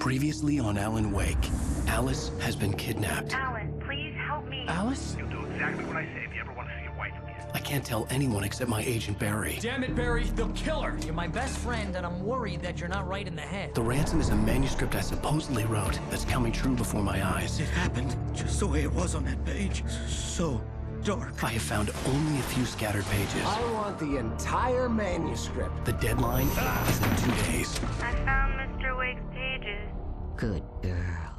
Previously on Alan Wake, Alice has been kidnapped. Alan, please help me. Alice? You'll do exactly what I say if you ever want to see your wife again. I can't tell anyone except my agent Barry. Damn it, Barry, they'll kill her! You're my best friend, and I'm worried that you're not right in the head. The ransom is a manuscript I supposedly wrote that's coming true before my eyes. It happened just the way it was on that page. So dark. I have found only a few scattered pages. I want the entire manuscript. The deadline is in 2 days. I found Mr. Wake's pages. Good girl.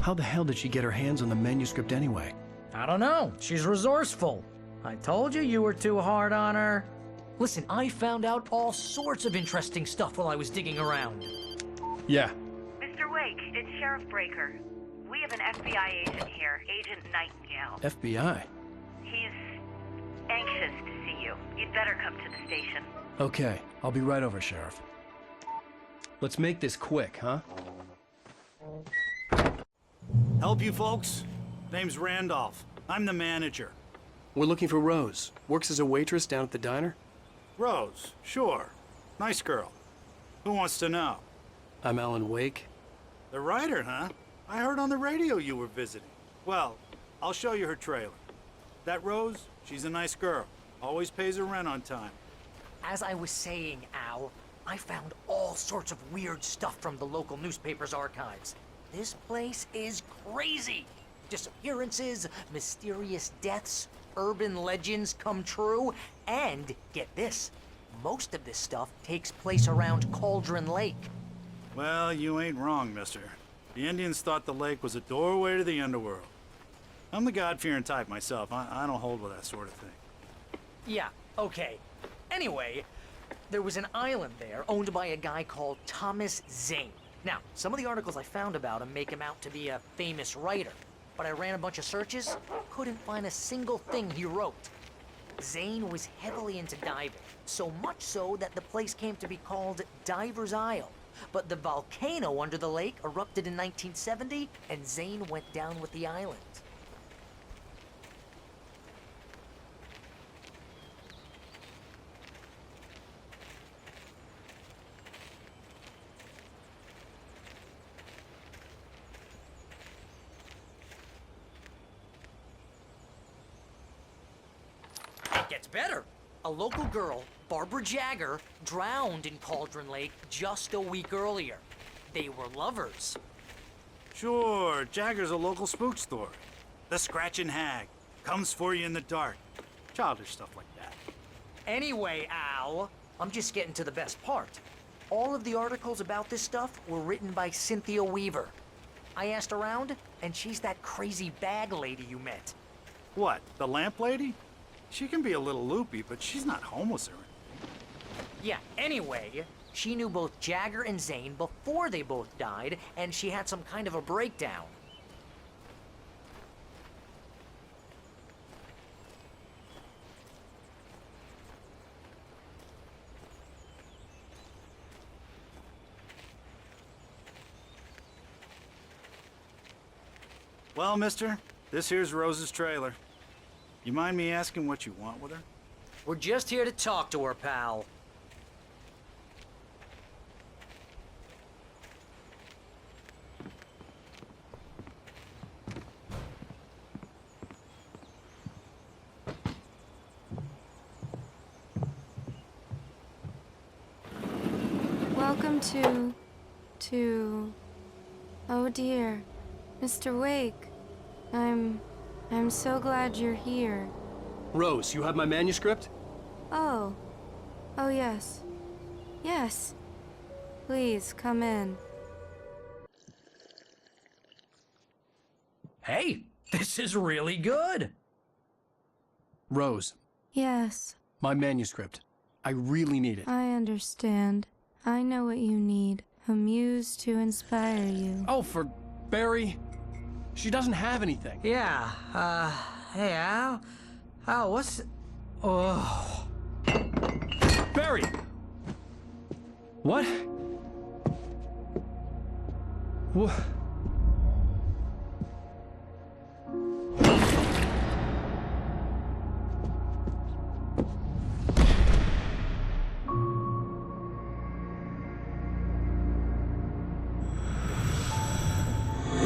How the hell did she get her hands on the manuscript anyway? I don't know. She's resourceful. I told you you were too hard on her. Listen, I found out all sorts of interesting stuff while I was digging around. Yeah. Mr. Wake, it's Sheriff Breaker. We have an FBI agent here, Agent Nightingale. FBI? He's anxious to see you. You'd better come to the station. Okay, I'll be right over, Sheriff. Let's make this quick, huh? Help you folks? Name's Randolph. I'm the manager. We're looking for Rose. Works as a waitress down at the diner. Rose, sure. Nice girl. Who wants to know? I'm Alan Wake. The writer, huh? I heard on the radio you were visiting. Well, I'll show you her trailer. That Rose, she's a nice girl. Always pays her rent on time. As I was saying, Al, I found all sorts of weird stuff from the local newspaper's archives. This place is crazy. Disappearances, mysterious deaths, urban legends come true, and get this, most of this stuff takes place around Cauldron Lake. Well, you ain't wrong, mister. The Indians thought the lake was a doorway to the underworld. I'm the God-fearing type myself. I don't hold with that sort of thing. Yeah, okay. Anyway, there was an island there owned by a guy called Thomas Zane. Now, some of the articles I found about him make him out to be a famous writer, but I ran a bunch of searches, couldn't find a single thing he wrote. Zane was heavily into diving, so much so that the place came to be called Diver's Isle. But the volcano under the lake erupted in 1970, and Zane went down with the island. It gets better. A local girl, Barbara Jagger, drowned in Cauldron Lake just a week earlier. They were lovers. Sure, Jagger's a local spook story. The Scratching Hag. Comes for you in the dark. Childish stuff like that. Anyway, Al, I'm just getting to the best part. All of the articles about this stuff were written by Cynthia Weaver. I asked around, and she's that crazy bag lady you met. What, the lamp lady? She can be a little loopy, but she's not homeless or anything. Yeah, anyway, she knew both Jagger and Zane before they both died, and she had some kind of a breakdown. Well, mister, this here's Rose's trailer. You mind me asking what you want with her? We're just here to talk to her, pal. Welcome to... Oh dear, Mr. Wake. I'm so glad you're here. Rose, you have my manuscript? Oh. Oh, yes. Yes. Please, come in. Hey, this is really good. Rose, Yes, my manuscript. I really need it. I understand. I know what you need. A muse to inspire you. Oh, for Barry? She doesn't have anything. Yeah, hey, Al? Al, what's... Oh... Barry! What? What?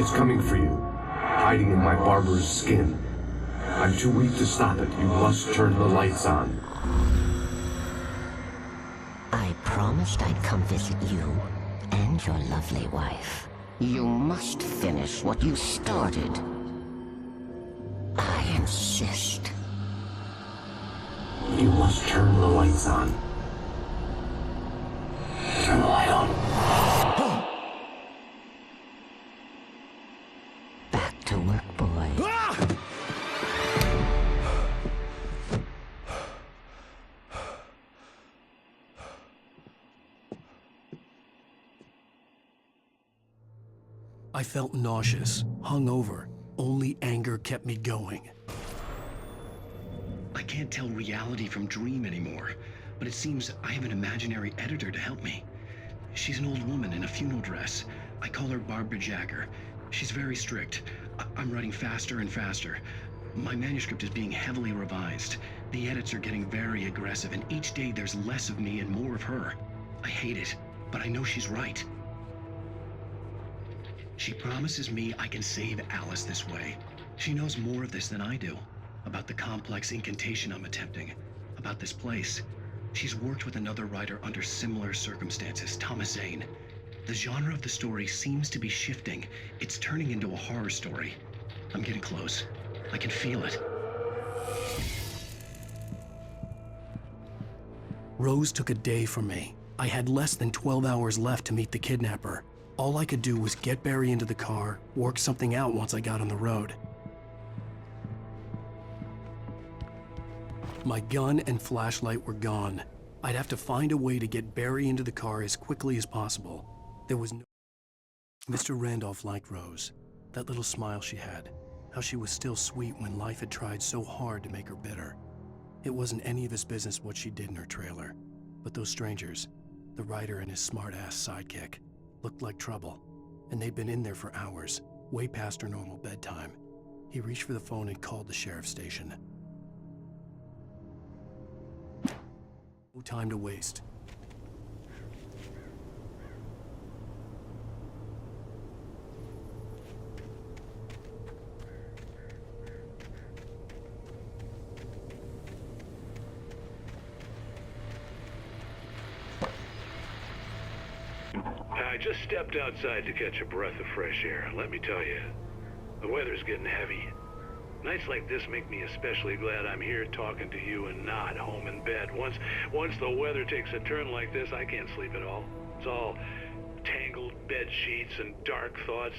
It's coming for you, hiding in my barber's skin. I'm too weak to stop it. You must turn the lights on. I promised I'd come visit you and your lovely wife. You must finish what you started. I insist. You must turn the lights on. Turn the light on. Back to work, boy. I felt nauseous, hungover. Only anger kept me going. I can't tell reality from dream anymore, but it seems I have an imaginary editor to help me. She's an old woman in a funeral dress. I call her Barbara Jagger. She's very strict. I'm writing faster and faster. My manuscript is being heavily revised. The edits are getting very aggressive, and each day there's less of me and more of her. I hate it, but I know she's right. She promises me I can save Alice this way. She knows more of this than I do. About the complex incantation I'm attempting. About this place. She's worked with another writer under similar circumstances, Thomas Zane. The genre of the story seems to be shifting. It's turning into a horror story. I'm getting close. I can feel it. Rose took a day from me. I had less than 12 hours left to meet the kidnapper. All I could do was get Barry into the car, work something out once I got on the road. My gun and flashlight were gone. I'd have to find a way to get Barry into the car as quickly as possible. There was no... Mr. Randolph liked Rose. That little smile she had. How she was still sweet when life had tried so hard to make her bitter. It wasn't any of his business what she did in her trailer. But those strangers, the writer and his smart-ass sidekick, looked like trouble. And they'd been in there for hours, way past her normal bedtime. He reached for the phone and called the sheriff's station. No time to waste. I just stepped outside to catch a breath of fresh air. Let me tell you, the weather's getting heavy. Nights like this make me especially glad I'm here talking to you and not home in bed. Once the weather takes a turn like this, I can't sleep at all. It's all tangled bed sheets and dark thoughts,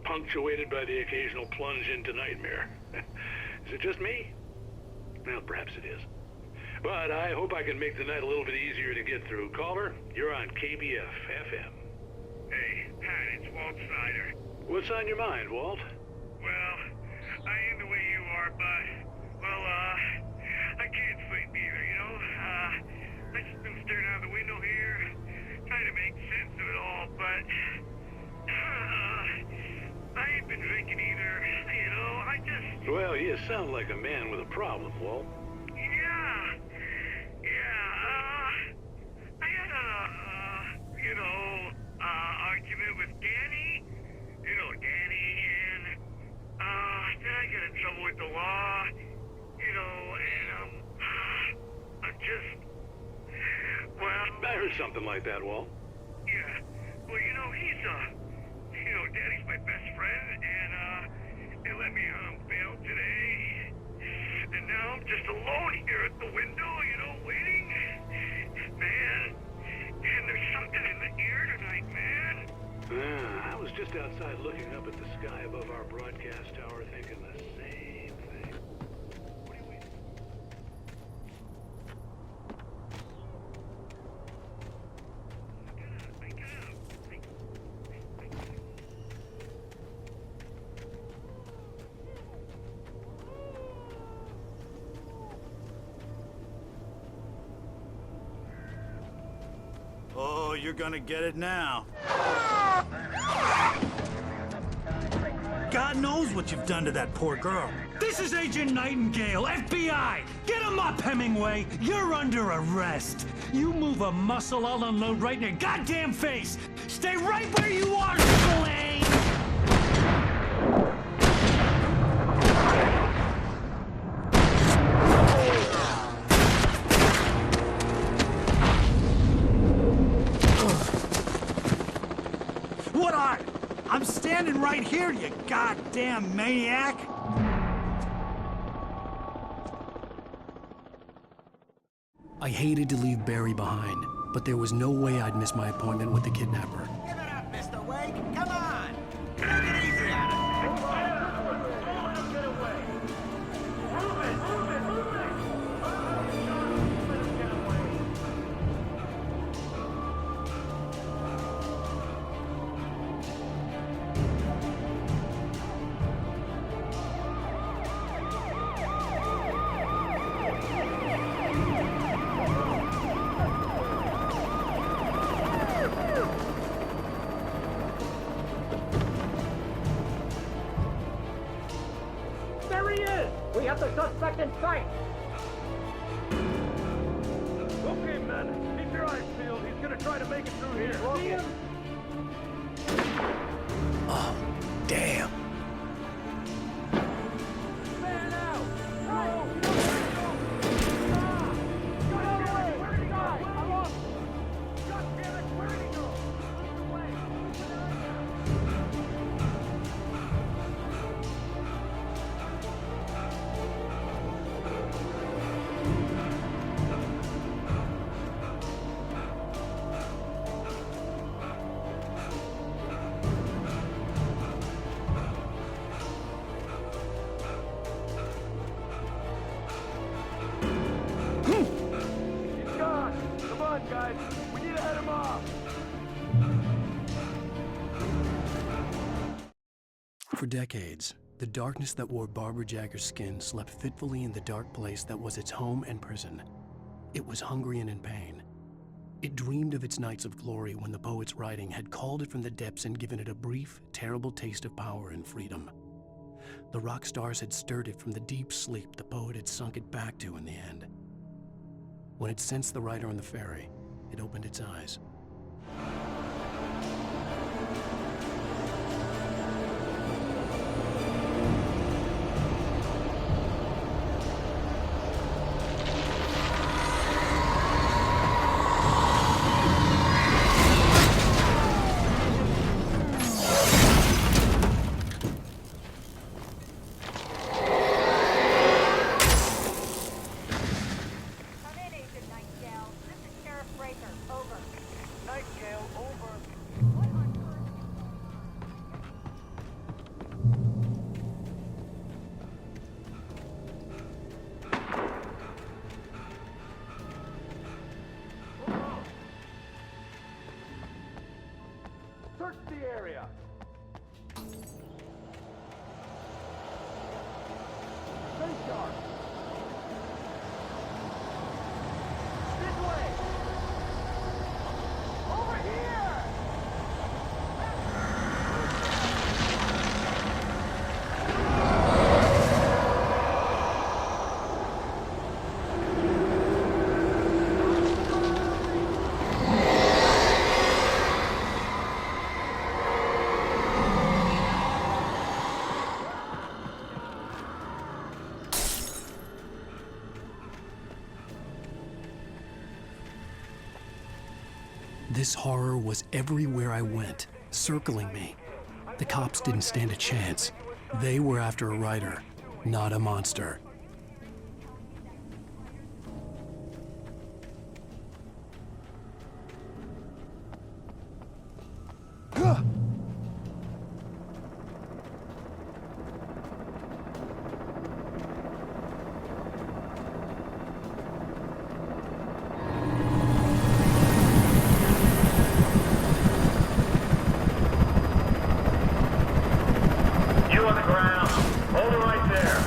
punctuated by the occasional plunge into nightmare. Is it just me? Well, perhaps it is. But I hope I can make the night a little bit easier to get through. Caller, you're on KBF FM. Hey, Pat, it's Walt Snyder. What's on your mind, Walt? Well, I am the way you are, but, well, I can't sleep either, you know? I just been staring out the window here, trying to make sense of it all, but, I ain't been drinking either, you know, I just... Well, you sound like a man with a problem, Walt. I had argument with Danny, Danny, and, then I got in trouble with the law, and, I'm just, well... I heard something like that, Walt. Yeah, well, he's, Danny's my best friend, and, they let me on bail today, and now I'm just alone here at the window, waiting. Man, and there's something in the air tonight, man. I was just outside looking up at the sky above our broadcast tower thinking the same thing. What are you waiting Oh, you're gonna get it now. God knows what you've done to that poor girl. This is Agent Nightingale, FBI! Get him up, Hemingway! You're under arrest! You move a muscle, I'll unload right in your goddamn face! Stay right where you are, Lane! I'm standing right here, you goddamn maniac! I hated to leave Barry behind, but there was no way I'd miss my appointment with the kidnapper. Give it up, Mr. Wake. Come on. Take it easy on it. There he is! We have the suspect in sight! Okay, men. Keep your eyes peeled. He's gonna try to make it through here. See him? Oh, damn. Man out! No! Get away! Where did he go? I lost him! God damn it! Where did he go? He's gone. Come on, guys. We need to head him off. For decades, the darkness that wore Barbara Jagger's skin slept fitfully in the dark place that was its home and prison. It was hungry and in pain. It dreamed of its nights of glory when the poet's writing had called it from the depths and given it a brief, terrible taste of power and freedom. The rock stars had stirred it from the deep sleep the poet had sunk it back to in the end. When it sensed the writer on the ferry, it opened its eyes. Come in, Agent Nightingale. This is Sheriff Breaker. Over. Nightingale, over. What on earth? Search the area. Stay sharp. This way. Over here. This horror was everywhere I went, circling me. The cops didn't stand a chance. They were after a writer, not a monster. You on the ground. Hold it right there.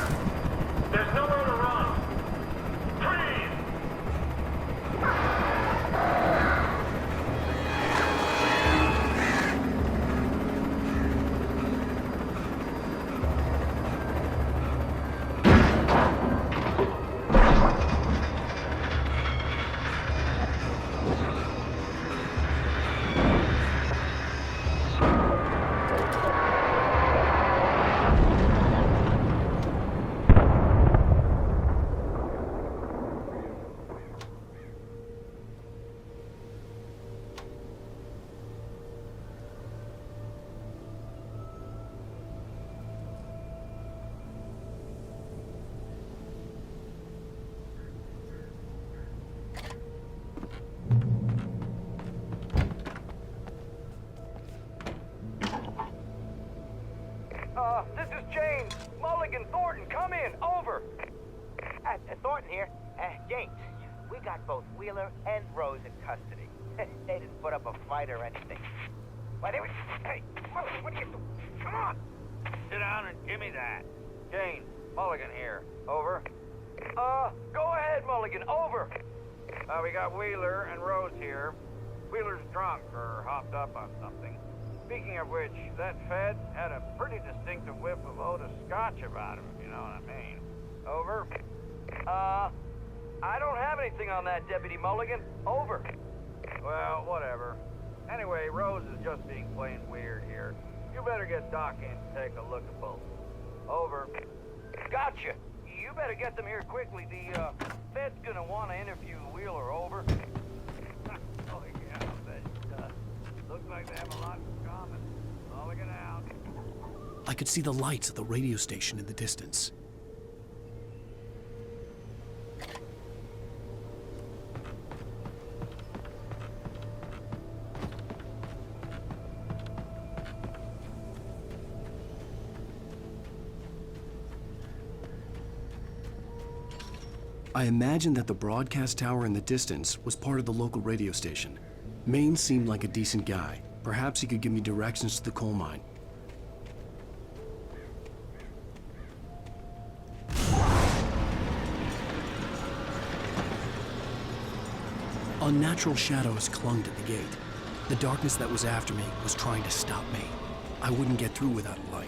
Mulligan, Thornton, come in, over! Thornton here. James, we got both Wheeler and Rose in custody. They didn't put up a fight or anything. Why, they were... Hey, Mulligan, what are you doing? Come on! Sit down and give me that. James, Mulligan here. Over. Go ahead, Mulligan, over! We got Wheeler and Rose here. Wheeler's drunk or hopped up on something. Speaking of which, that Fed had a pretty distinctive whiff of Otis Scotch about him, if you know what I mean. Over. I don't have anything on that, Deputy Mulligan. Over. Well, whatever. Anyway, Rose is just being plain weird here. You better get Doc in to take a look at both. Over. Gotcha. You better get them here quickly. The Fed's gonna want to interview Wheeler. Over. Oh, yeah, that looks like they have a lot in common. Mulligan out. I could see the lights of the radio station in the distance. I imagined that the broadcast tower in the distance was part of the local radio station. Maine seemed like a decent guy. Perhaps he could give me directions to the coal mine. Unnatural shadows clung to the gate. The darkness that was after me was trying to stop me. I wouldn't get through without a light.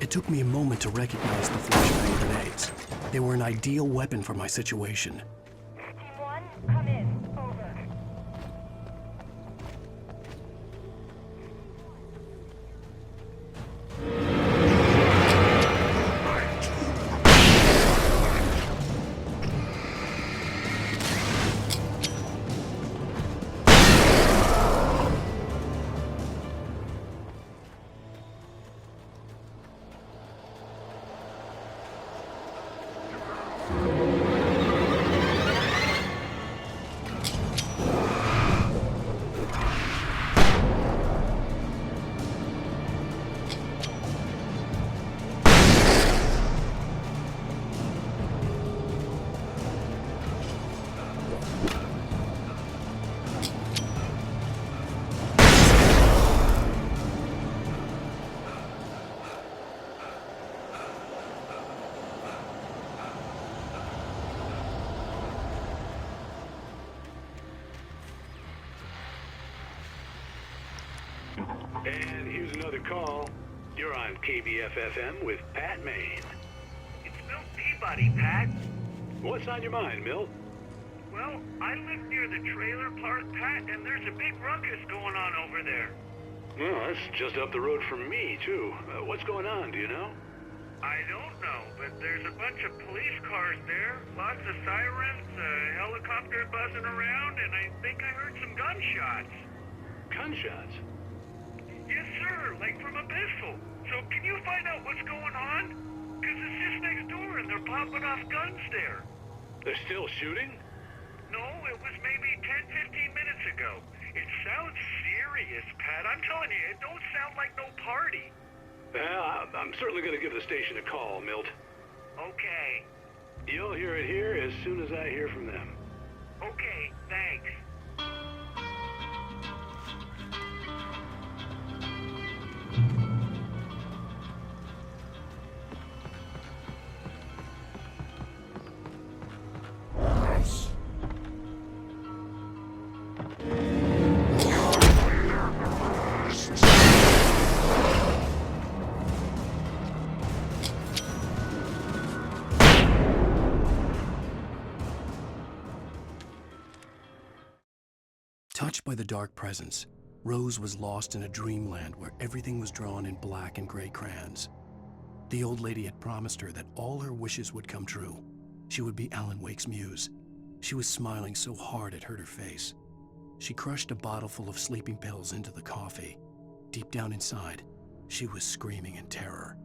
It took me a moment to recognize the flashbang grenades. They were an ideal weapon for my situation. Team 1, come in. Over. And here's another call. You're on KBF-FM with Pat Maine. It's Milt Peabody, Pat. What's on your mind, Milt? Well, I live near the trailer park, Pat, and there's a big ruckus going on over there. Well, that's just up the road from me, too. What's going on, do you know? I don't know, but there's a bunch of police cars there, lots of sirens, a helicopter buzzing around, and I think I heard some gunshots. Gunshots? Yes, sir, like from a pistol. So can you find out what's going on? 'cause it's just next door and they're popping off guns there. They're still shooting? No, it was maybe 10, 15 minutes ago. It sounds serious, Pat. I'm telling you, it don't sound like no party. Well, I'm certainly going to give the station a call, Milt. Okay. You'll hear it here as soon as I hear from them. Okay, thanks. Touched by the dark presence, Rose was lost in a dreamland where everything was drawn in black and gray crayons. The old lady had promised her that all her wishes would come true. She would be Alan Wake's muse. She was smiling so hard it hurt her face. She crushed a bottle full of sleeping pills into the coffee. Deep down inside, she was screaming in terror.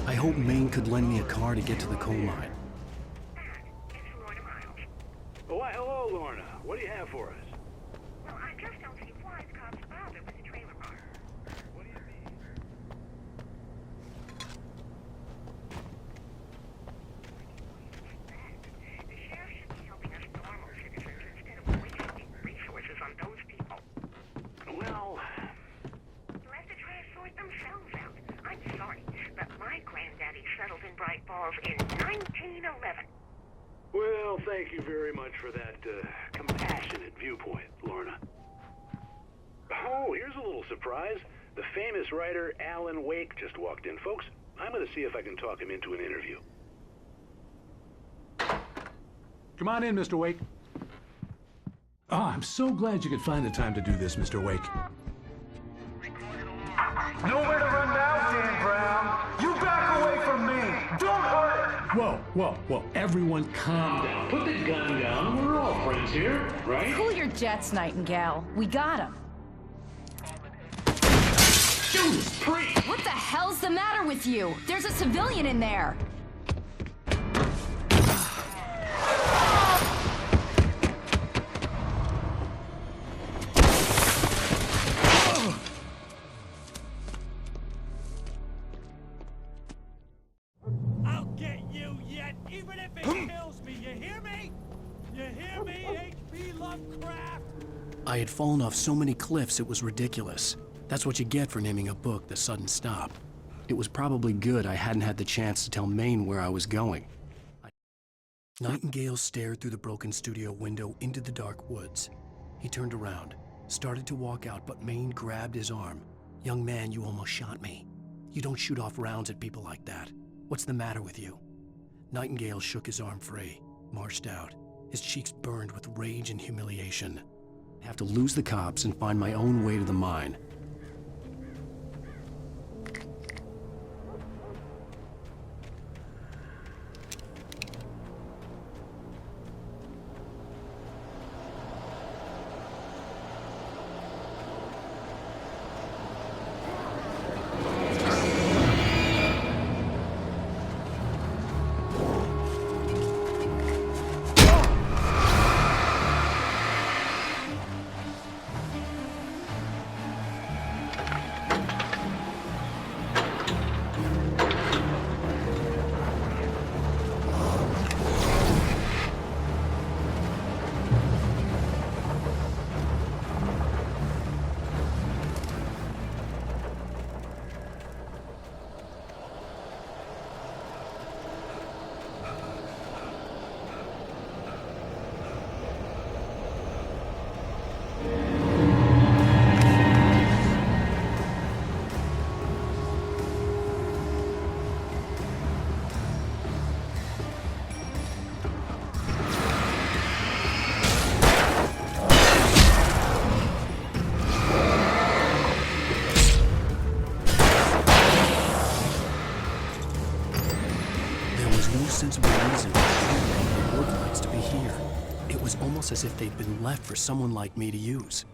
I hoped Maine could lend me a car to get to the coal mine. Oh, why, hello, Lorna. What do you have for us? Well, I just don't see why the cops bother with the trailer park. What do you mean? The sheriff should be helping us normal citizens instead of wasting resources on those people. Well, They'll have to try to sort themselves out. I'm sorry, but my granddaddy settled in Bright Falls in 1911. well, thank you very much for that compassionate viewpoint, Lorna. Oh, here's a little surprise. The famous writer Alan Wake just walked in. Folks, I'm going to see if I can talk him into an interview. Come on in, Mr. Wake. Oh, I'm so glad you could find the time to do this, Mr. Wake. Nowhere to run now, Dan Brown. You back away from me. Don't hurt it. Whoa, whoa, whoa. Everyone calm down. Put the gun down. We're all friends here, right? Cool your jets, Nightingale. We got him. Judas Priest! What the hell's the matter with you? There's a civilian in there. I'll get you yet, even if it kills me. You hear me? You hear me, H.P. Lovecraft? I had fallen off so many cliffs it was ridiculous. That's what you get for naming a book The Sudden Stop. It was probably good I hadn't had the chance to tell Maine where I was going. Nightingale stared through the broken studio window into the dark woods. He turned around. Started to walk out, but Maine grabbed his arm. "Young man, you almost shot me. You don't shoot off rounds at people like that. What's the matter with you?" Nightingale shook his arm free, marched out. His cheeks burned with rage and humiliation. "I have to lose the cops and find my own way to the mine." Sensible reason for the work lights to be here. It was almost as if they'd been left for someone like me to use.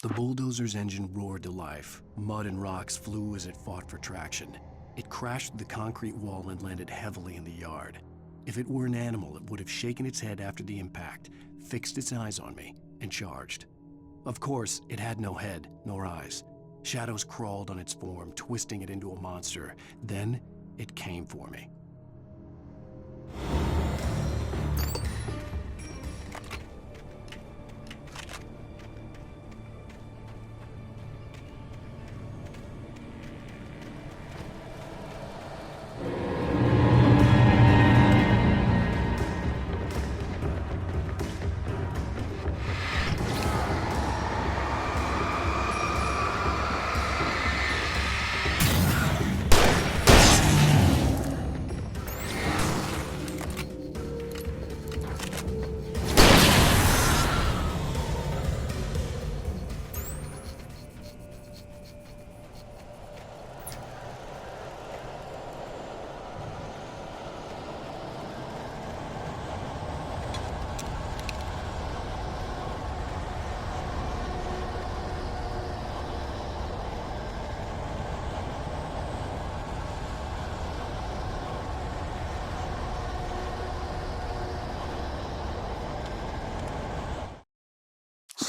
The bulldozer's engine roared to life. Mud and rocks flew as it fought for traction. It crashed through the concrete wall and landed heavily in the yard. If it were an animal, it would have shaken its head after the impact, fixed its eyes on me, and charged. Of course, it had no head, nor eyes. Shadows crawled on its form, twisting it into a monster. Then, it came for me.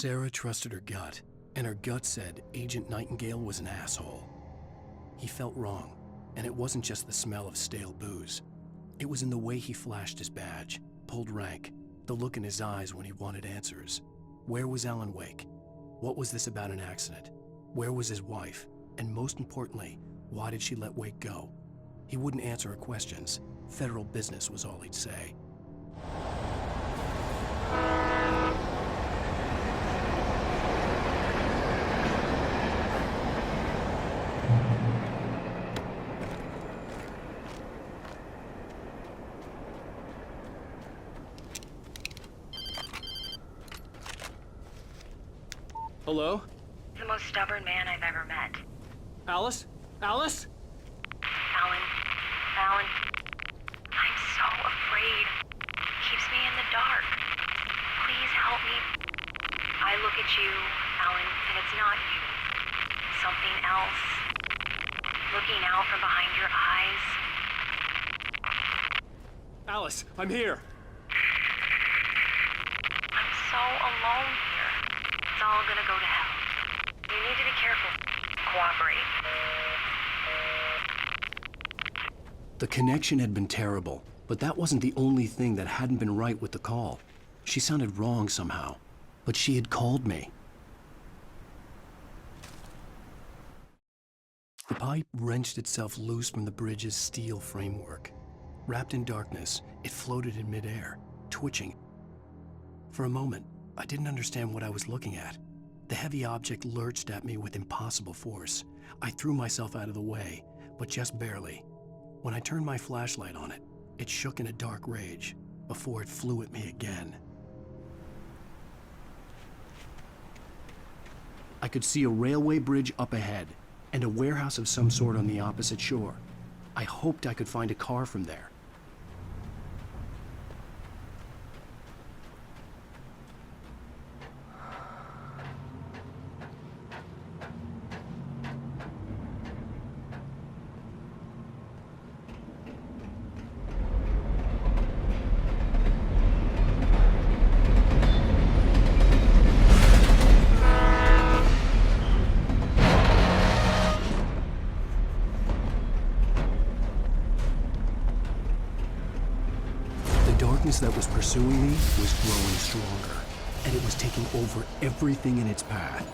Sarah trusted her gut, and her gut said Agent Nightingale was an asshole. He felt wrong, and it wasn't just the smell of stale booze. It was in the way he flashed his badge, pulled rank, the look in his eyes when he wanted answers. Where was Alan Wake? What was this about an accident? Where was his wife? And most importantly, why did she let Wake go? He wouldn't answer her questions. Federal business was all he'd say. Hello? The most stubborn man I've ever met. Alice? Alice? Alan, I'm so afraid. He keeps me in the dark. Please help me. I look at you, Alan, and it's not you. Something else. Looking out from behind your eyes. Alice, I'm here. I'm so alone here. It's all gonna go to hell. You need to be careful. Cooperate. The connection had been terrible, but that wasn't the only thing that hadn't been right with the call. She sounded wrong somehow, but she had called me. The pipe wrenched itself loose from the bridge's steel framework. Wrapped in darkness, it floated in midair, twitching. For a moment, I didn't understand what I was looking at. The heavy object lurched at me with impossible force. I threw myself out of the way, but just barely. When I turned my flashlight on it, it shook in a dark rage before it flew at me again. I could see a railway bridge up ahead and a warehouse of some sort on the opposite shore. I hoped I could find a car from there. The darkness that was pursuing me was growing stronger, and it was taking over everything in its path.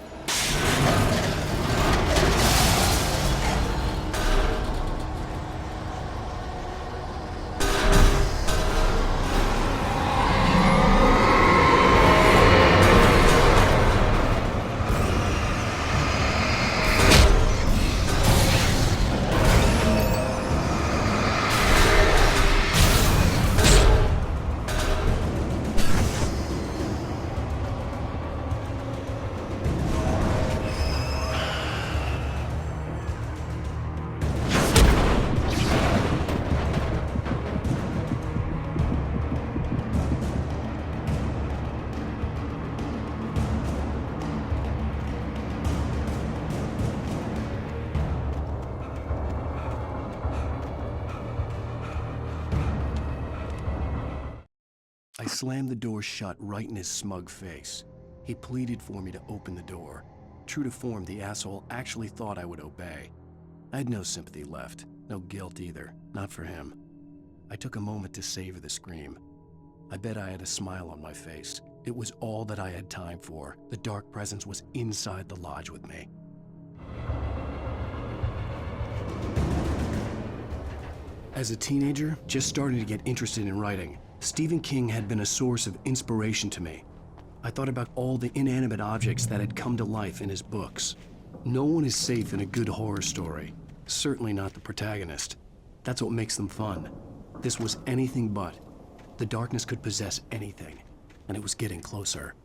I slammed the door shut right in his smug face. He pleaded for me to open the door. True to form, the asshole actually thought I would obey. I had no sympathy left, no guilt either, not for him. I took a moment to savor the scream. I bet I had a smile on my face. It was all that I had time for. The dark presence was inside the lodge with me. As a teenager, just starting to get interested in writing, Stephen King had been a source of inspiration to me. I thought about all the inanimate objects that had come to life in his books. No one is safe in a good horror story. Certainly not the protagonist. That's what makes them fun. This was anything but. The darkness could possess anything, and it was getting closer.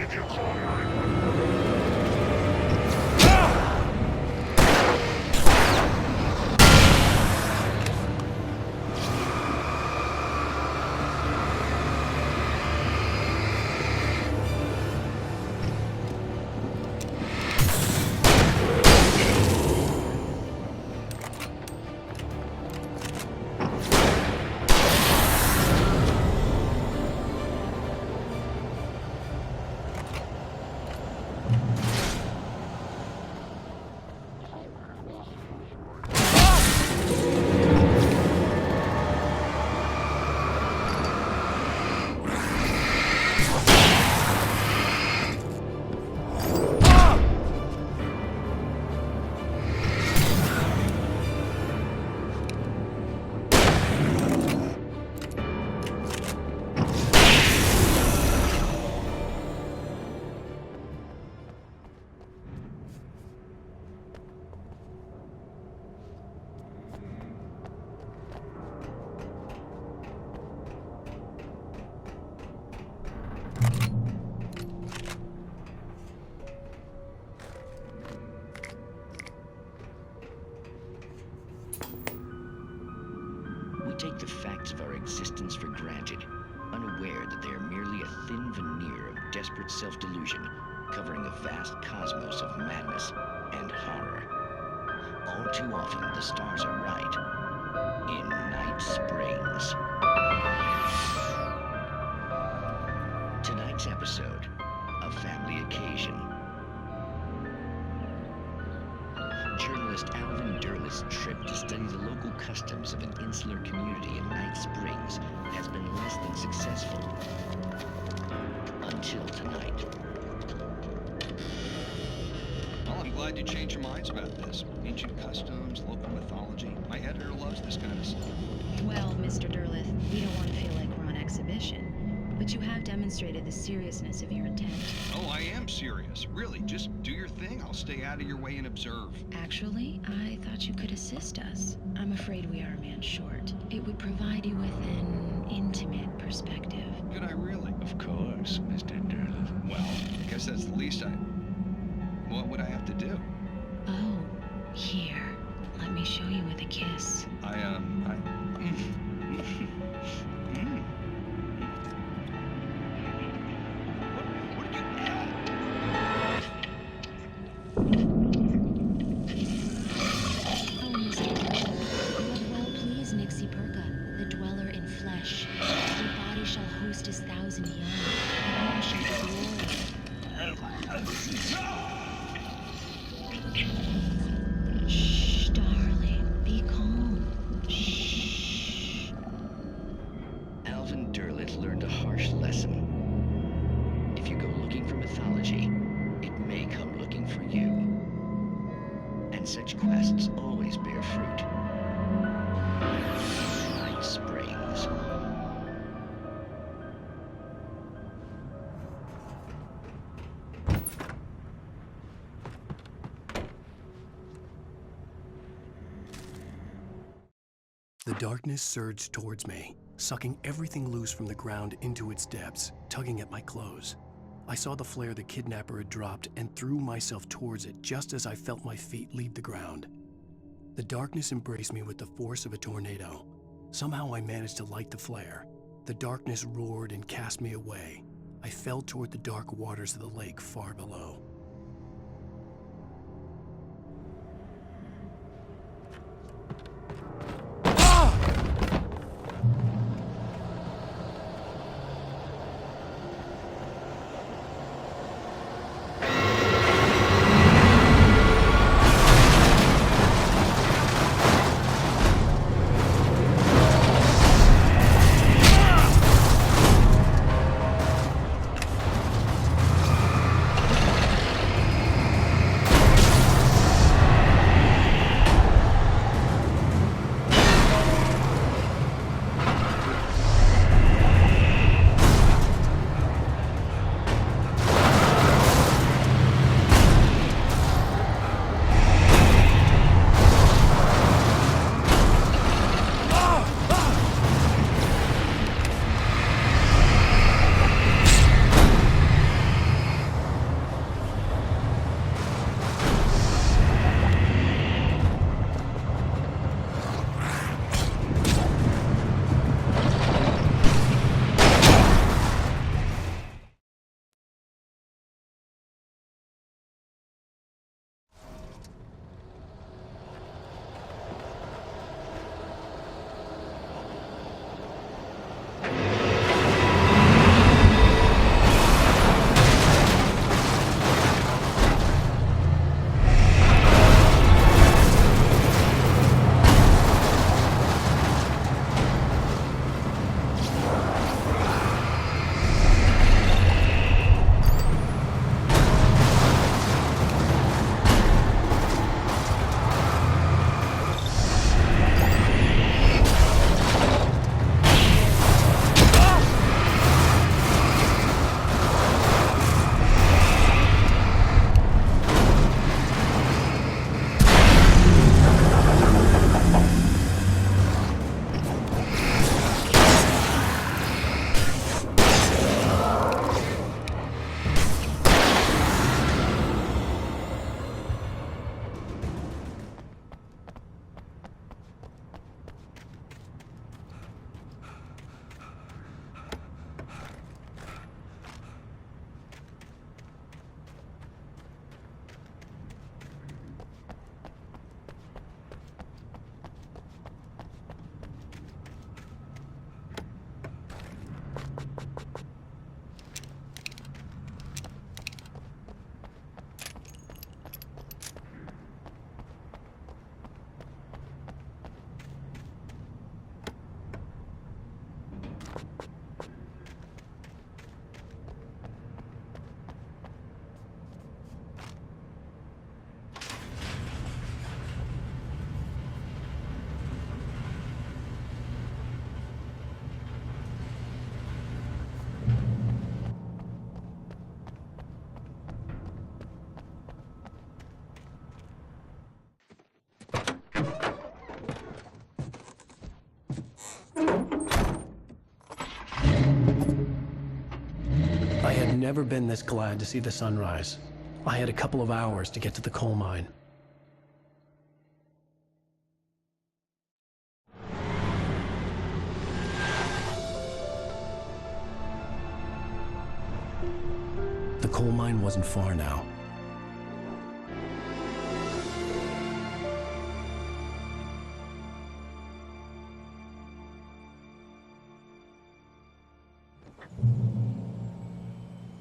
Did you call me? We take the facts of our existence for granted, unaware that they are merely a thin veneer of desperate self-delusion, covering a vast cosmos of madness and horror. All too often, the stars are right. In Night Springs. Tonight's episode, A Family Occasion. Journalist Alvin Derleth's trip to study the local customs of an insular community in Night Springs has been less than successful. Until tonight. Well, I'm glad you changed your minds about this. Ancient customs, local mythology. My editor loves this kind of stuff. Well, Mr. Derleth, we don't want to feel like we're on exhibition. But you have demonstrated the seriousness of your intent. Oh, I am serious. Really, just do your thing. I'll stay out of your way and observe. Actually, I thought you could assist us. I'm afraid we are a man short. It would provide you with an intimate perspective. Could I really? Of course, Mr. Derleth. Well, I guess that's the least I... What would I have to do? Oh, here. Let me show you with a kiss. Shh, darling. Be calm. Shh. Alvin Derleth learned a harsh lesson. If you go looking for mythology, it may come looking for you. And such quests always bear fruit. Night Springs. The darkness surged towards me, sucking everything loose from the ground into its depths, tugging at my clothes. I saw the flare the kidnapper had dropped and threw myself towards it just as I felt my feet leave the ground. The darkness embraced me with the force of a tornado. Somehow I managed to light the flare. The darkness roared and cast me away. I fell toward the dark waters of the lake far below. I had never been this glad to see the sunrise. I had a couple of hours to get to the coal mine. The coal mine wasn't far now.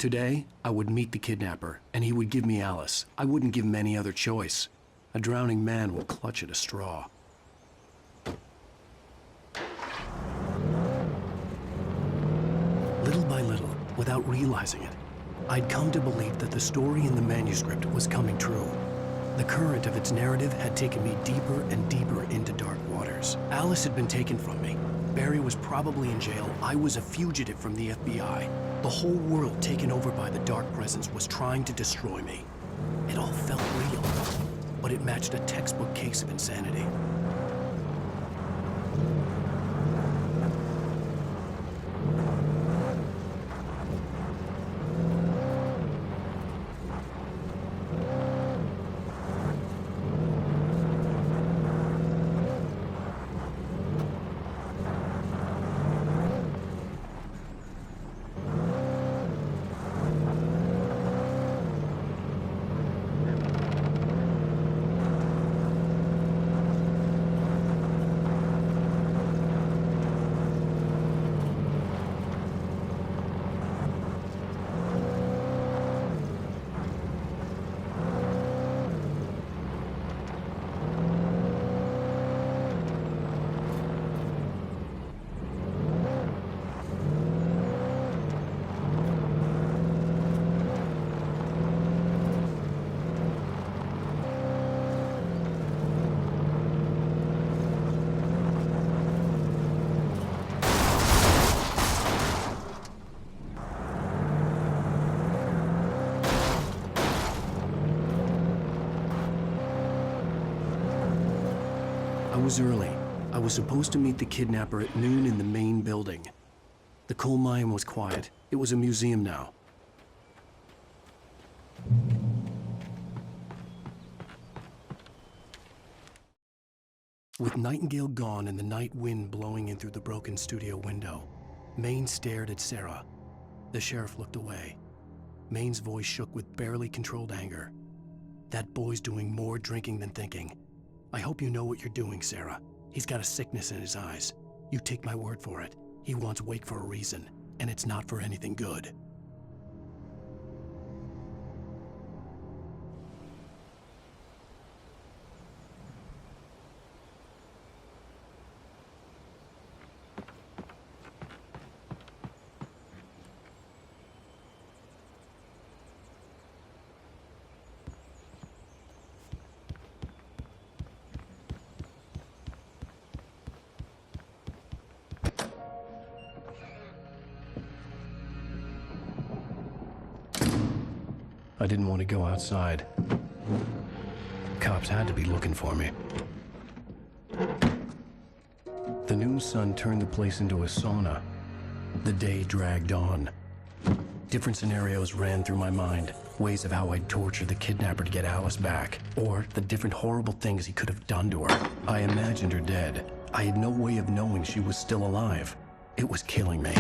Today, I would meet the kidnapper, and he would give me Alice. I wouldn't give him any other choice. A drowning man will clutch at a straw. Little by little, without realizing it, I'd come to believe that the story in the manuscript was coming true. The current of its narrative had taken me deeper and deeper into dark waters. Alice had been taken from me. Barry was probably in jail. I was a fugitive from the FBI. The whole world taken over by the Dark Presence was trying to destroy me. It all felt real, but it matched a textbook case of insanity. I was early. I was supposed to meet the kidnapper at noon in the main building. The coal mine was quiet. It was a museum now. With Nightingale gone and the night wind blowing in through the broken studio window, Maine stared at Sarah. The sheriff looked away. Maine's voice shook with barely controlled anger. That boy's doing more drinking than thinking. I hope you know what you're doing, Sarah. He's got a sickness in his eyes. You take my word for it. He wants Wake for a reason, and it's not for anything good. I didn't want to go outside. Cops had to be looking for me. The noon sun turned the place into a sauna. The day dragged on. Different scenarios ran through my mind. Ways of how I'd torture the kidnapper to get Alice back. Or the different horrible things he could have done to her. I imagined her dead. I had no way of knowing she was still alive. It was killing me.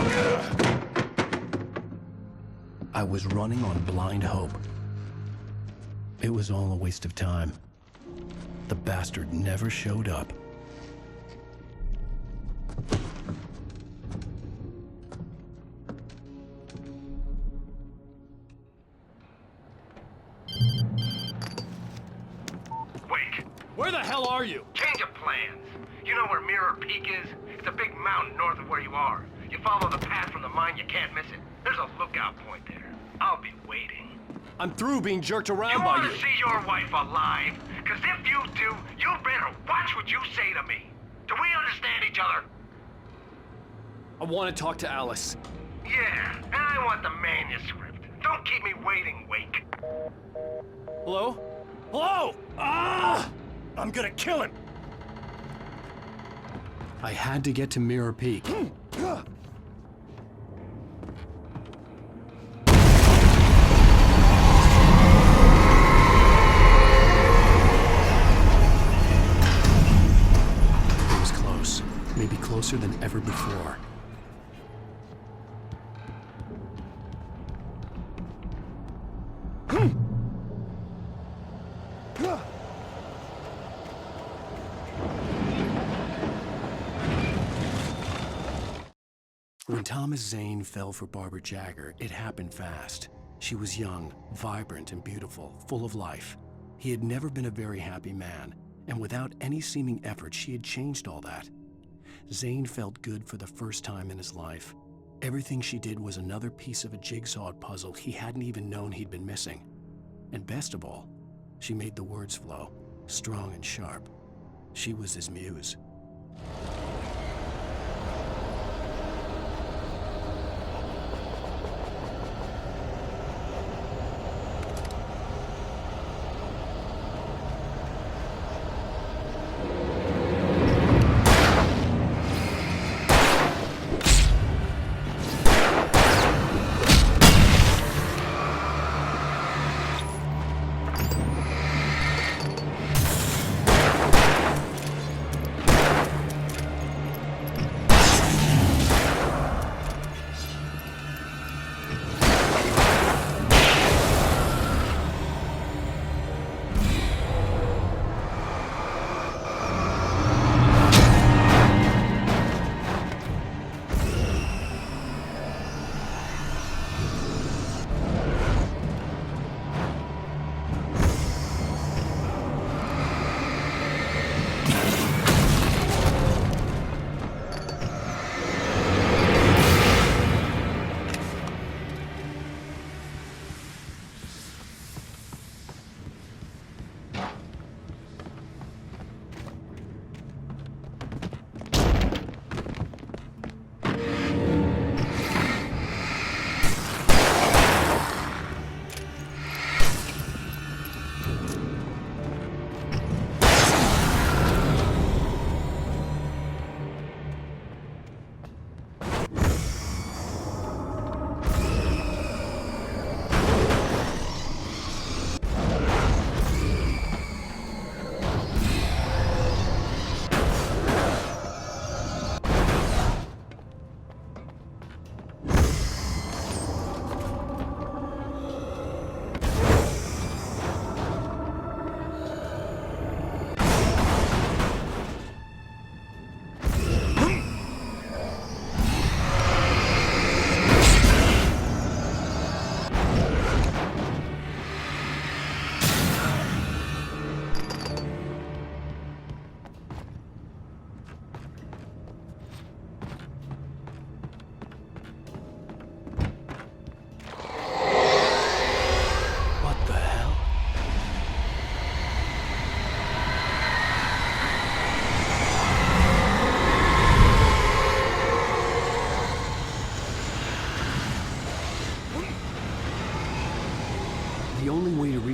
I was running on blind hope. It was all a waste of time. The bastard never showed up. Wake! Where the hell are you? Change of plans. You know where Mirror Peak is? It's a big mountain north of where you are. You follow the path from the mine, you can't miss it. There's a lookout point there. I'll be waiting. I'm through being jerked around You by want you. to see your wife alive? Because if you do, you better watch what you say to me. Do we understand each other? I want to talk to Alice. Yeah, and I want the manuscript. Don't keep me waiting, Wake. Hello? Hello! Ah! I'm gonna kill him! I had to get to Mirror Peak. Maybe closer than ever before. When Thomas Zane fell for Barbara Jagger, it happened fast. She was young, vibrant, and beautiful, full of life. He had never been a very happy man, and without any seeming effort, she had changed all that. Zane felt good for the first time in his life. Everything she did was another piece of a jigsaw puzzle he hadn't even known he'd been missing. And best of all, she made the words flow, strong and sharp. She was his muse.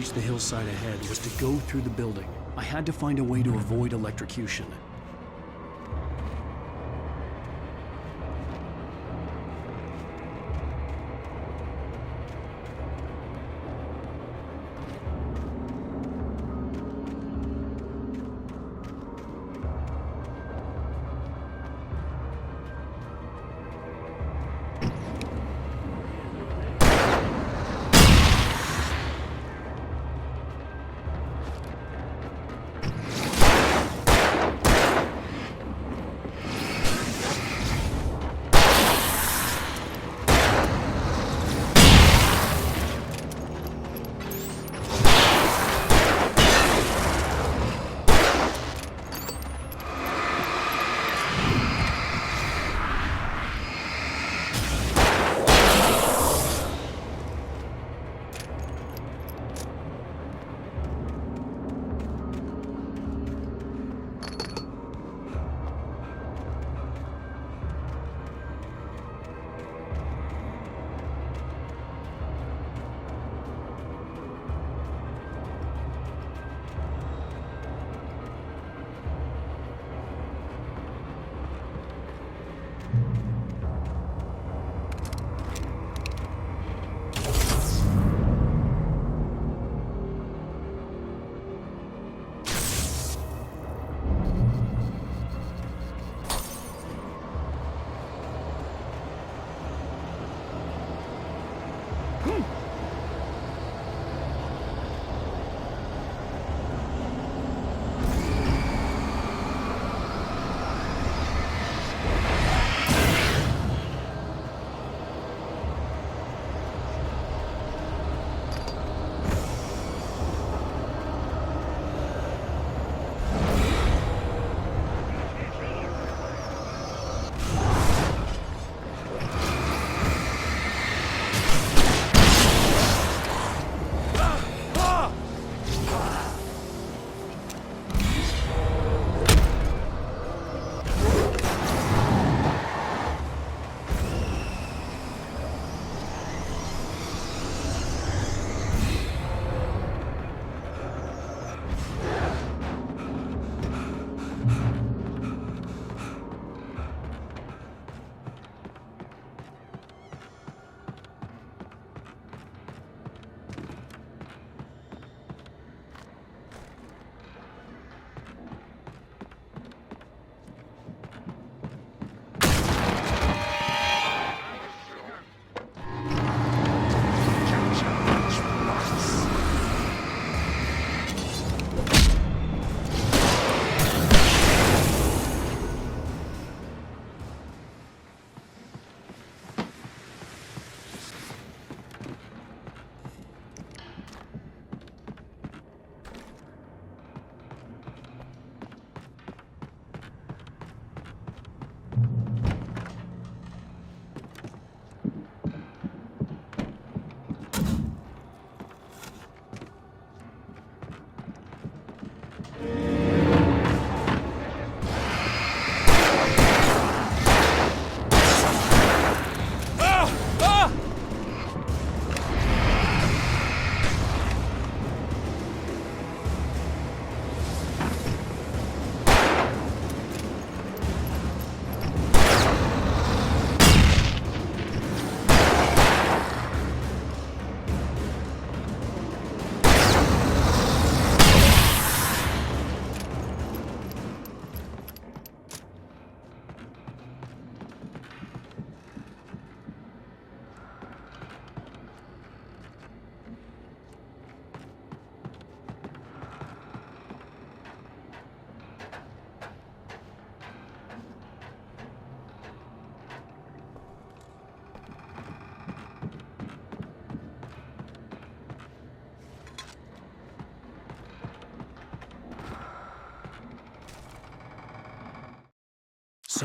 reach the hillside ahead was to go through the building. I had to find a way to avoid electrocution.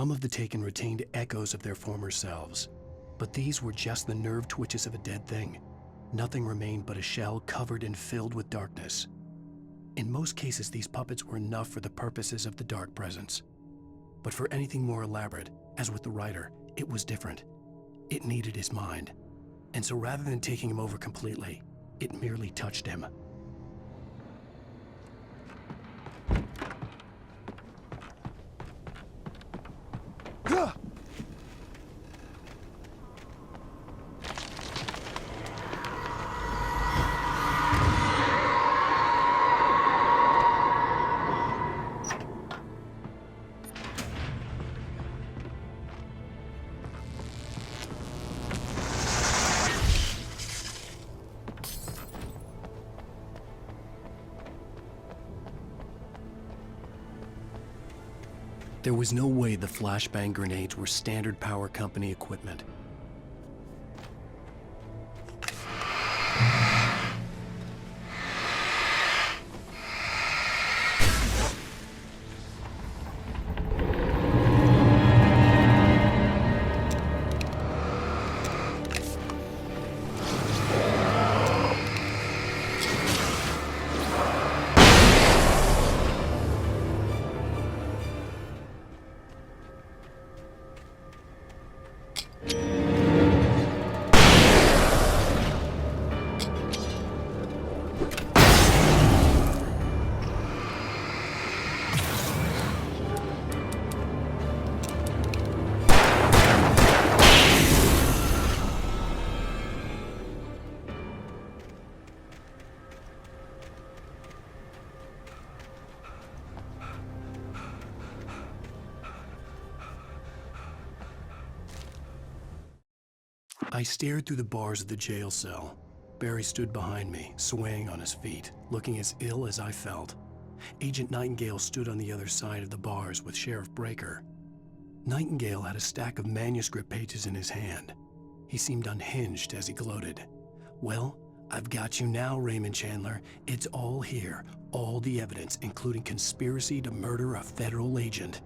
Some of the Taken retained echoes of their former selves, but these were just the nerve twitches of a dead thing. Nothing remained but a shell covered and filled with darkness. In most cases, these puppets were enough for the purposes of the Dark Presence. But for anything more elaborate, as with the writer, it was different. It needed his mind. And so rather than taking him over completely, it merely touched him. There was no way the flashbang grenades were standard power company equipment. I stared through the bars of the jail cell. Barry stood behind me, swaying on his feet, looking as ill as I felt. Agent Nightingale stood on the other side of the bars with Sheriff Breaker. Nightingale had a stack of manuscript pages in his hand. He seemed unhinged as he gloated. "Well, I've got you now, Raymond Chandler. It's all here. All the evidence, including conspiracy to murder a federal agent."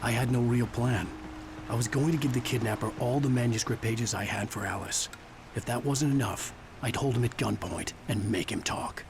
I had no real plan. I was going to give the kidnapper all the manuscript pages I had for Alice. If that wasn't enough, I'd hold him at gunpoint and make him talk.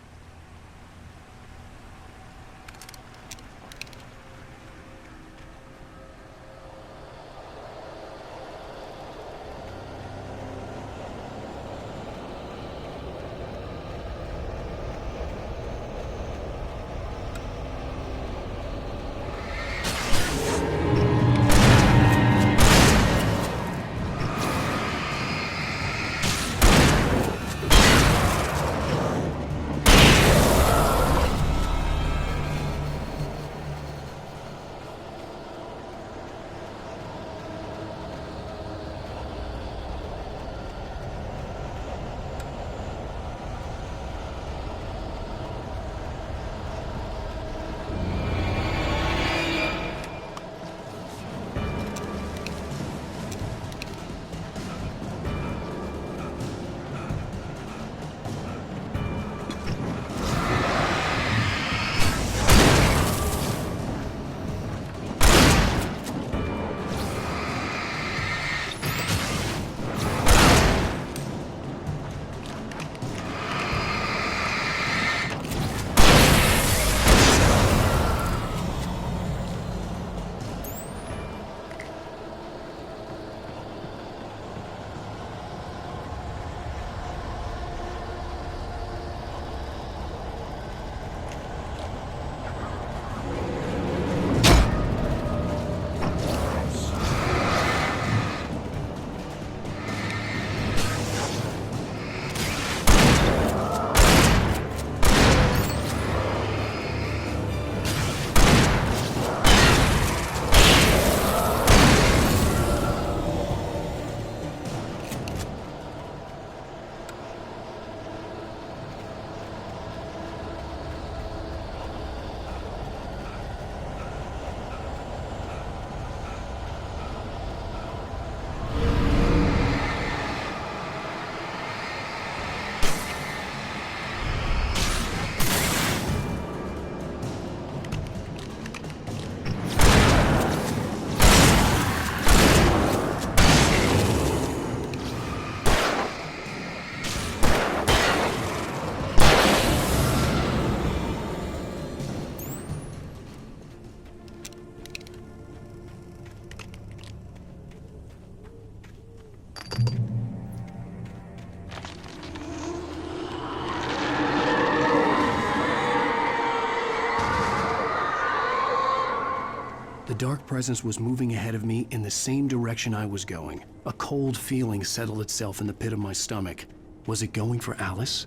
The dark presence was moving ahead of me in the same direction I was going. A cold feeling settled itself in the pit of my stomach. Was it going for Alice?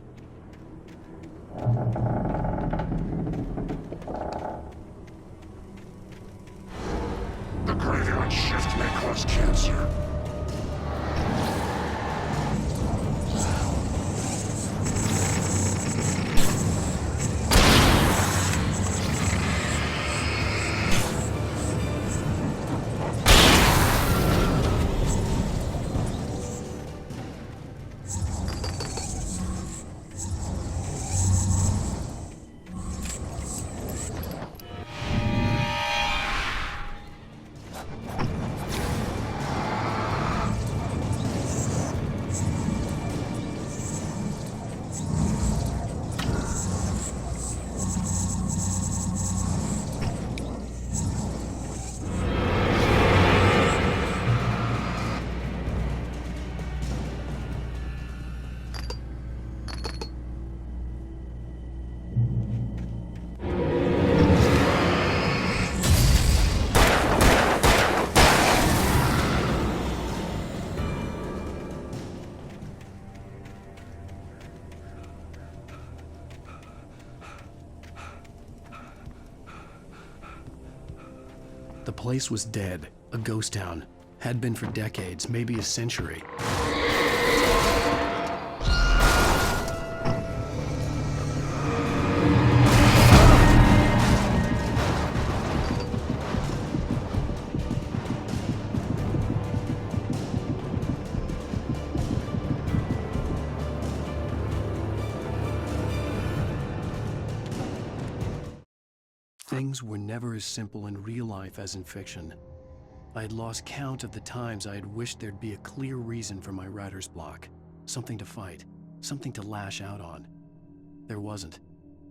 The graveyard shift may cause cancer. The place was dead, a ghost town. Had been for decades, maybe a century. Things were never as simple in real life as in fiction. I had lost count of the times I had wished there'd be a clear reason for my writer's block. Something to fight, something to lash out on. There wasn't.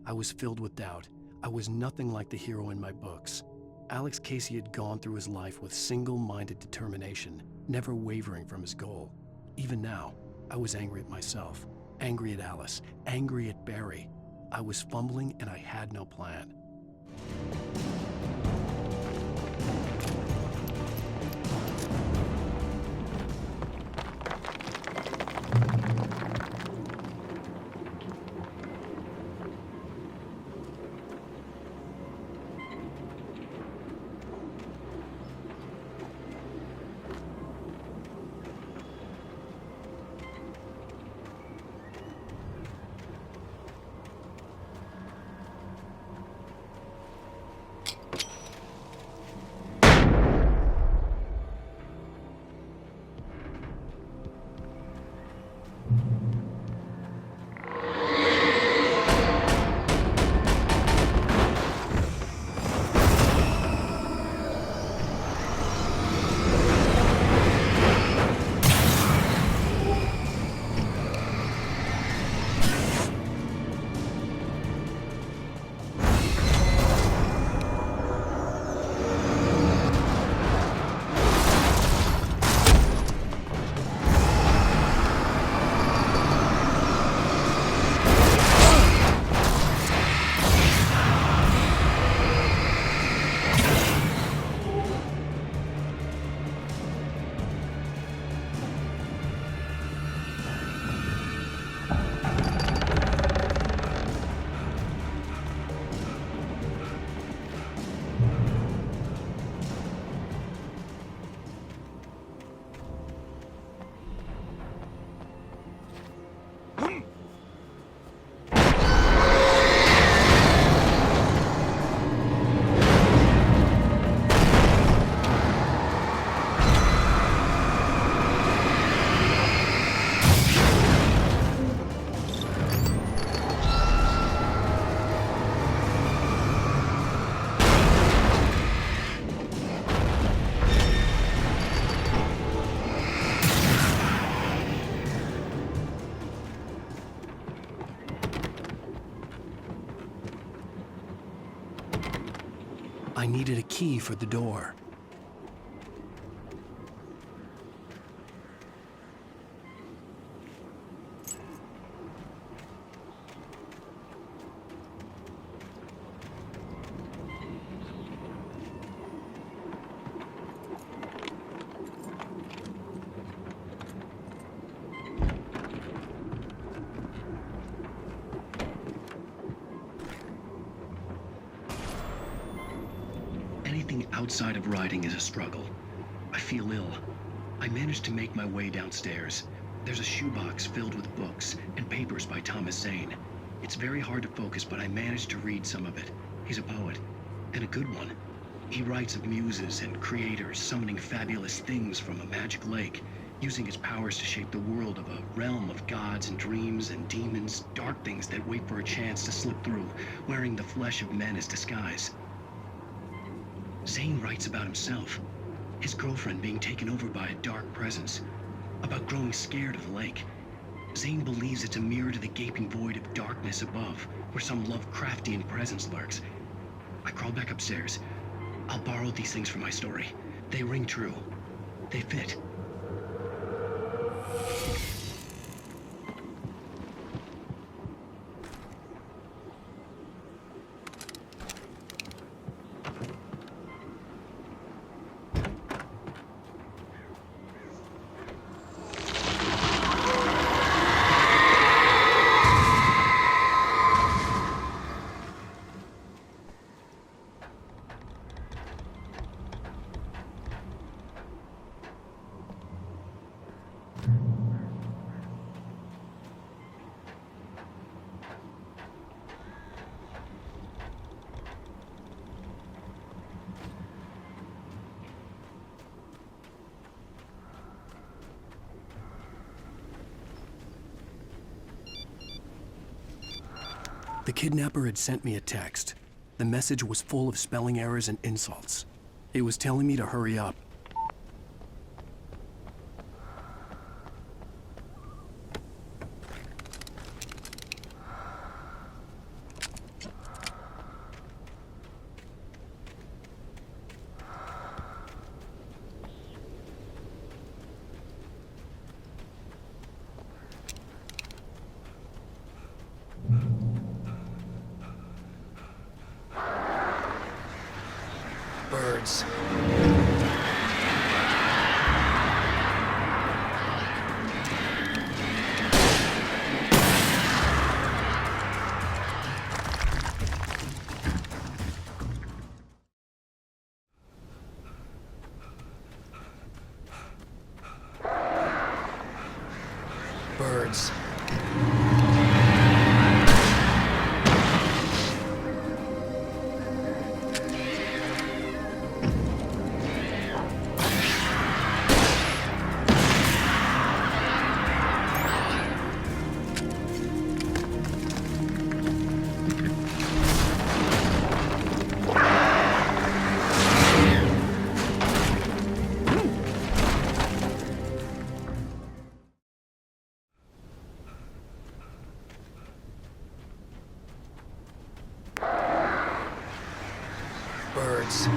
I was filled with doubt. I was nothing like the hero in my books. Alex Casey had gone through his life with single-minded determination, never wavering from his goal. Even now, I was angry at myself, angry at Alice, angry at Barry. I was fumbling and I had no plan. I needed a key for the door. Anything outside of writing is a struggle. I feel ill. I managed to make my way downstairs. There's a shoebox filled with books and papers by Thomas Zane. It's very hard to focus, but I managed to read some of it. He's a poet, and a good one. He writes of muses and creators summoning fabulous things from a magic lake, using his powers to shape the world of a realm of gods and dreams and demons, dark things that wait for a chance to slip through, wearing the flesh of men as disguise. Zane writes about himself, his girlfriend being taken over by a dark presence, about growing scared of the lake. Zane believes it's a mirror to the gaping void of darkness above, where some Lovecraftian presence lurks. I crawl back upstairs. I'll borrow these things for my story. They ring true. They fit. The kidnapper had sent me a text. The message was full of spelling errors and insults. It was telling me to hurry up. Birds. Birds. Birds.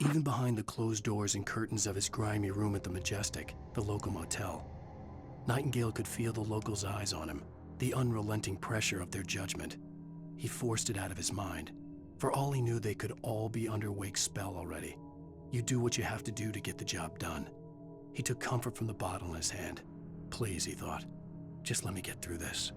Even behind the closed doors and curtains of his grimy room at the Majestic, the local motel, Nightingale could feel the locals' eyes on him, the unrelenting pressure of their judgment. He forced it out of his mind. For all he knew, they could all be under Wake's spell already. You do what you have to do to get the job done. He took comfort from the bottle in his hand. Please, he thought, just let me get through this.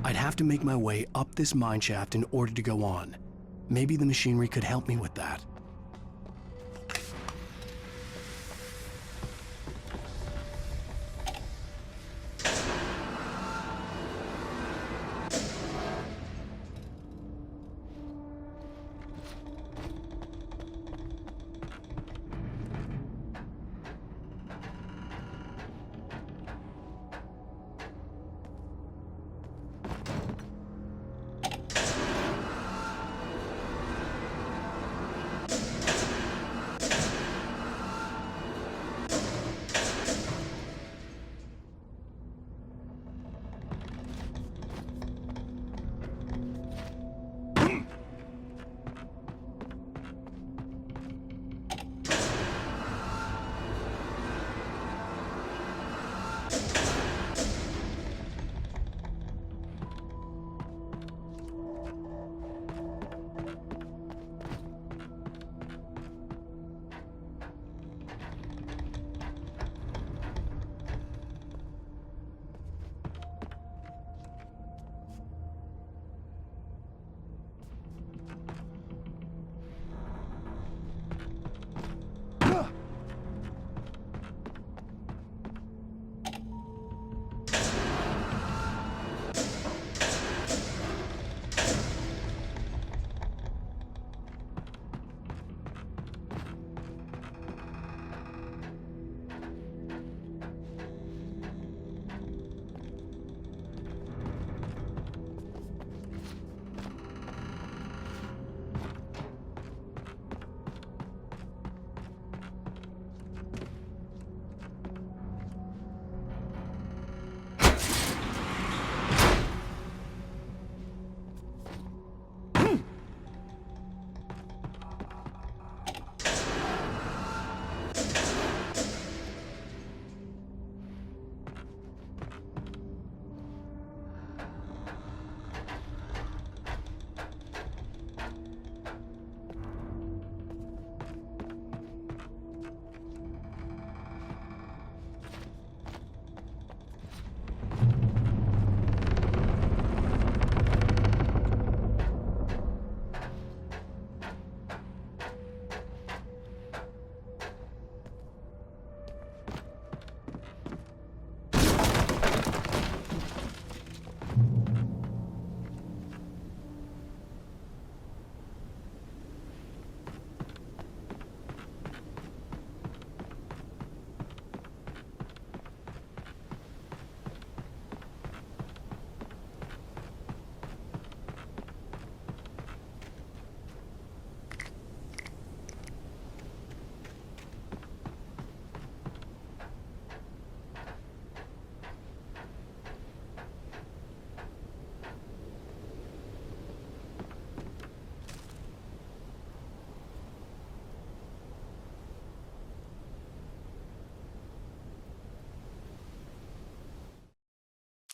I'd have to make my way up this mine shaft in order to go on. Maybe the machinery could help me with that.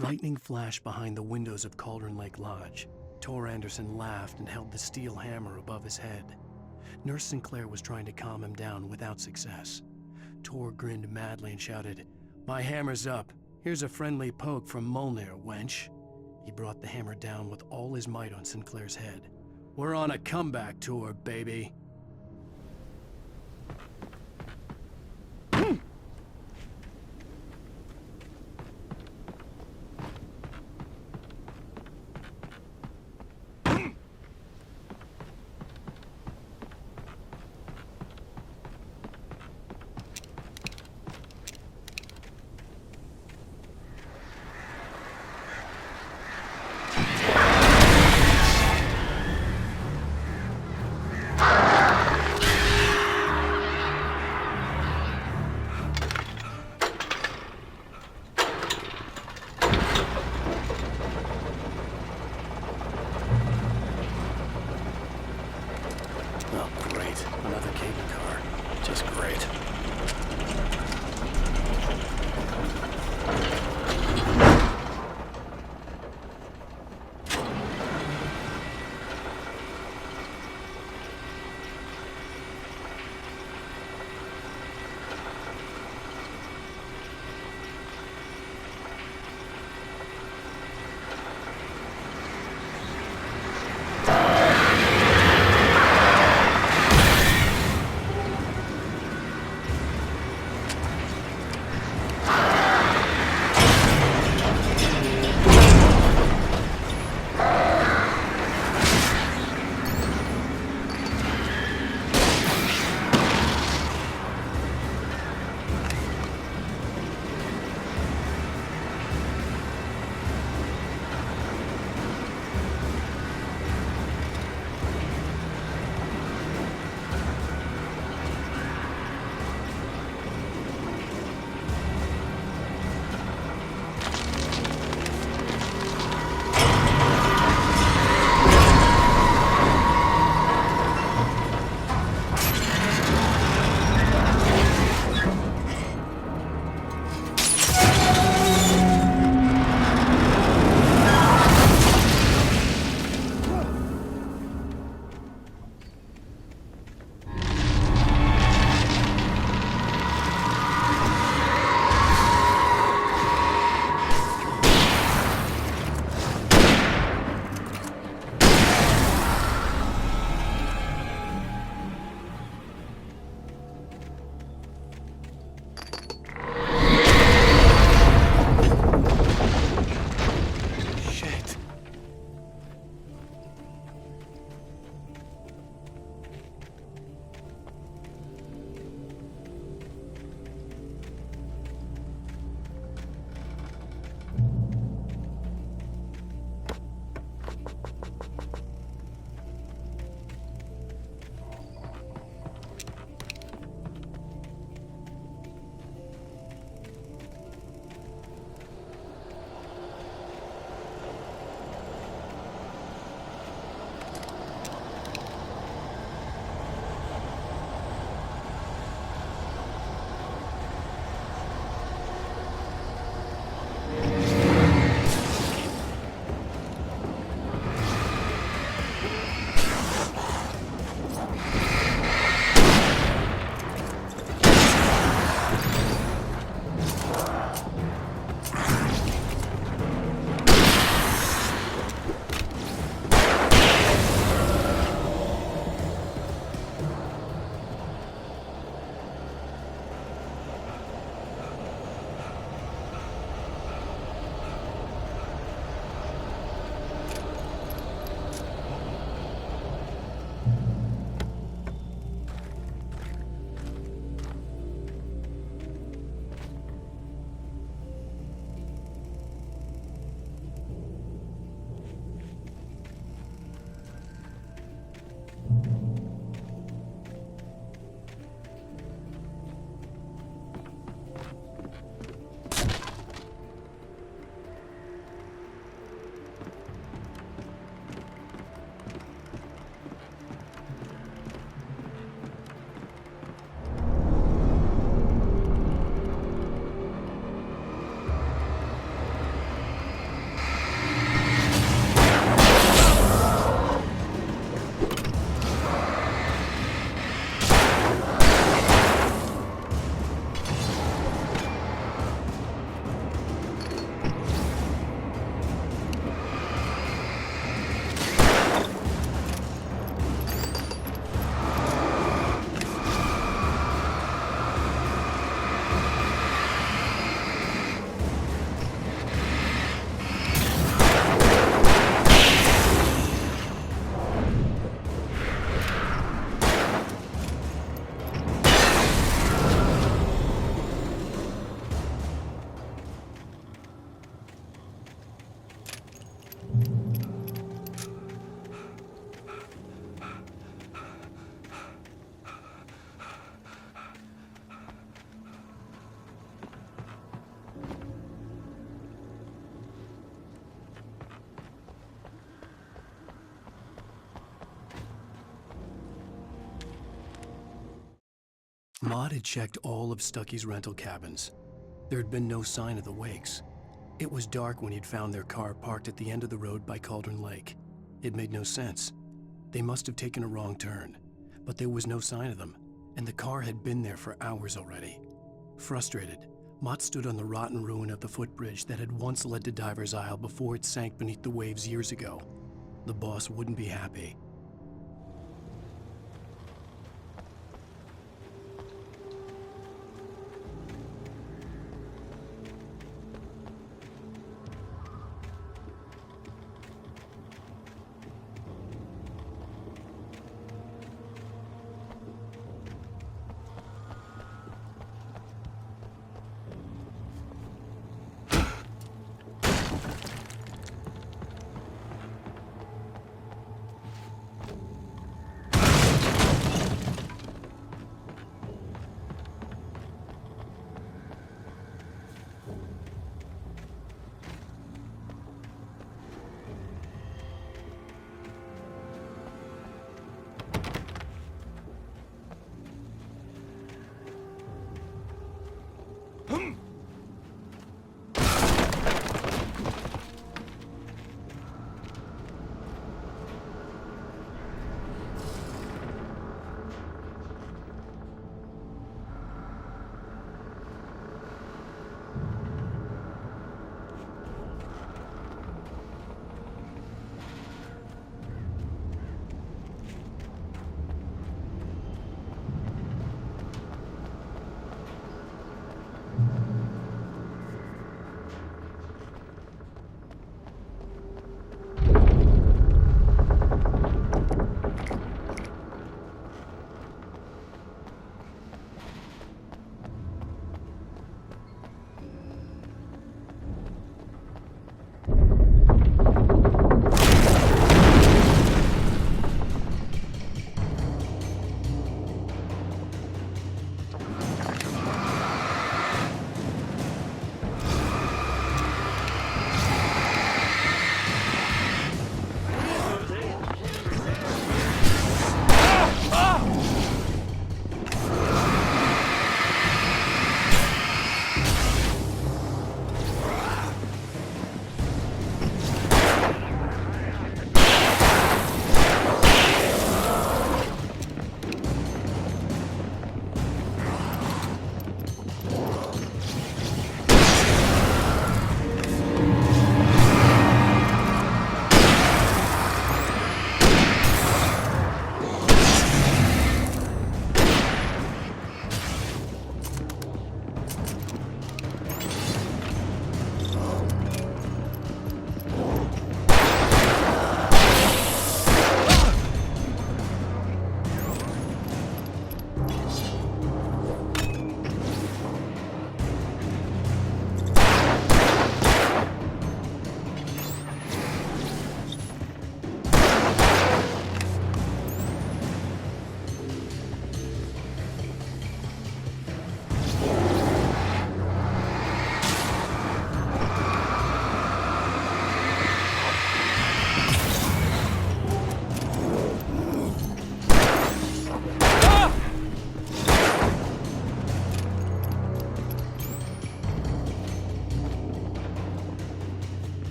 Lightning flashed behind the windows of Cauldron Lake Lodge. Tor Anderson laughed and held the steel hammer above his head. Nurse Sinclair was trying to calm him down without success. Tor grinned madly and shouted, "My hammer's up. Here's a friendly poke from Molnir, wench." He brought the hammer down with all his might on Sinclair's head. "We're on a comeback tour, baby." Maud had checked all of Stucky's rental cabins. There had been no sign of the Wakes. It was dark when he'd found their car parked at the end of the road by Cauldron Lake. It made no sense. They must have taken a wrong turn, but there was no sign of them, and the car had been there for hours already. Frustrated, Mott stood on the rotten ruin of the footbridge that had once led to Diver's Isle before it sank beneath the waves years ago. The boss wouldn't be happy.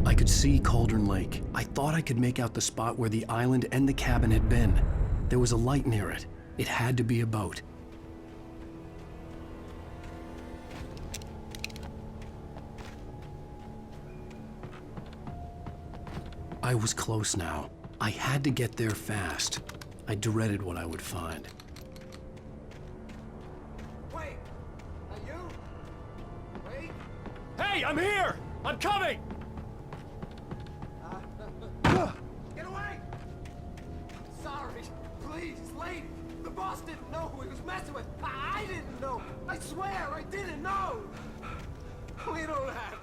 I could see Cauldron Lake. I thought I could make out the spot where the island and the cabin had been. There was a light near it. It had to be a boat. I was close now. I had to get there fast. I dreaded what I would find. Wait! Are you? Wait! Hey, I'm here! I'm coming! Get away! Sorry. Please, it's late. The boss didn't know who he was messing with. I didn't know. I swear I didn't know. We don't have